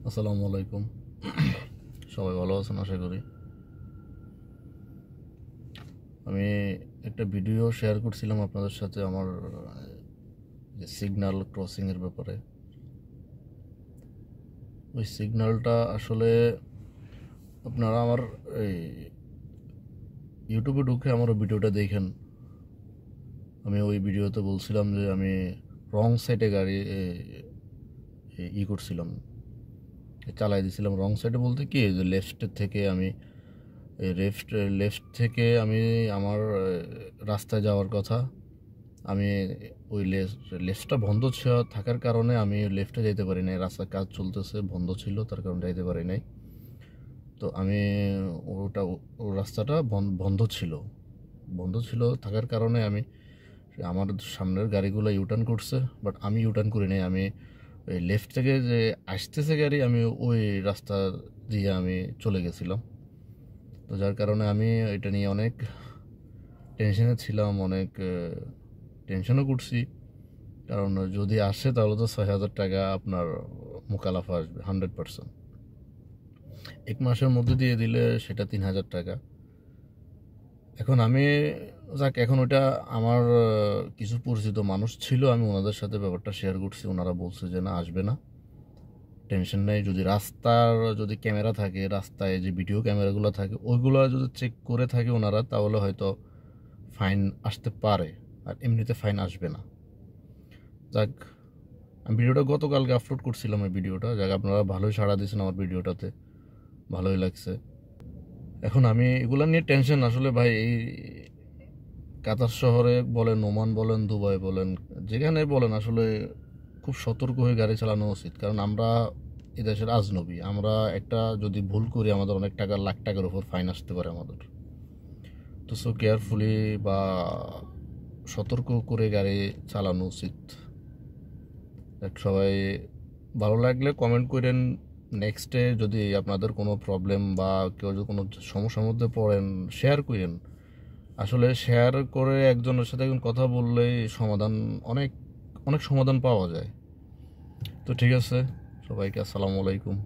আসসালামু আলাইকুম। সবাই ভালো আছেন আশা করি। আমি একটা ভিডিও শেয়ার করছিলাম আপনাদের সাথে আমার যে সিগন্যাল ক্রসিংয়ের ব্যাপারে। ওই সিগন্যালটা আসলে আপনারা আমার এই ইউটিউবে ঢুকে আমার ওই ভিডিওটা দেখেন। আমি ওই ভিডিওতে বলছিলাম যে আমি রং সাইডে গাড়ি করছিলাম, চালাই দিয়েছিলাম। রং সাইডে বলতে কি, যে লেফটের থেকে আমি লেফট থেকে আমি আমার রাস্তায় যাওয়ার কথা। আমি ওই লেফটটা বন্ধ থাকার কারণে আমি লেফটে যেতে পারি নাই। রাস্তার কাজ চলতেছে, বন্ধ ছিল, তার কারণে যাইতে পারি নাই। তো আমি ওটা ও রাস্তাটা বন্ধ ছিল থাকার কারণে আমি আমার সামনের গাড়িগুলো ইউটার্ন করছে, বাট আমি ইউটার্ন করি নাই। আমি ওই লেফট থেকে যে আসতেছে গাড়ি, আমি ওই রাস্তা দিয়ে আমি চলে গেছিলাম। তো যার কারণে আমি এটা নিয়ে অনেক টেনশনে ছিলাম, অনেক টেনশনও করছি। কারণ যদি আসে তাহলে তো ৬,০০০ টাকা আপনার মোকালাফা আসবে 100%। ১ মাসের মধ্যে দিয়ে দিলে সেটা ৩,০০০ টাকা। এখন এখন ওটা আমার কিছু পরিচিত মানুষ ছিল, আমি ওনাদের সাথে ব্যাপারটা শেয়ার করছি। ওনারা বলছে যে না, আসবে না, টেনশন নেই। যদি ক্যামেরা থাকে, রাস্তায় যে ভিডিও ক্যামেরাগুলো থাকে, ওইগুলো যদি চেক করে থাকে ওনারা, তাহলে হয়তো ফাইন আসতে পারে, আর এমনিতে ফাইন আসবে না। যাক, আমি ভিডিওটা গতকালকে আপলোড করছিলাম। এই ভিডিওটা আপনারা ভালোই সাড়া দিয়েছেন আমার ভিডিওটাতে, ভালোই লাগছে। এখন আমি এগুলো নিয়ে টেনশন আসলে ভাই। এই কাতার শহরে বলেন, ওমান বলেন, দুবাই বলেন, যেখানে বলেন, আসলে খুব সতর্ক হয়ে গাড়ি চালানো উচিত। কারণ আমরা এদেশের আজনবী, আমরা একটা যদি ভুল করি আমাদের অনেক টাকা, লাখ টাকার উপর ফাইন আসতে পারে আমাদের। তো সো কেয়ারফুলি বা সতর্ক করে গাড়ি চালানো উচিত। সবাই ভালো লাগলে কমেন্ট করেন। নেক্সটে যদি আপনাদের কোনো প্রবলেম বা কেউ যদি কোনো সমস্যার মধ্যে পড়েন, শেয়ার করেন। আসলে শেয়ার করে একজনের সাথে একজন কথা বললে সমাধান, অনেক অনেক সমাধান পাওয়া যায়। তো ঠিক আছে, সবাইকে আসসালামু আলাইকুম।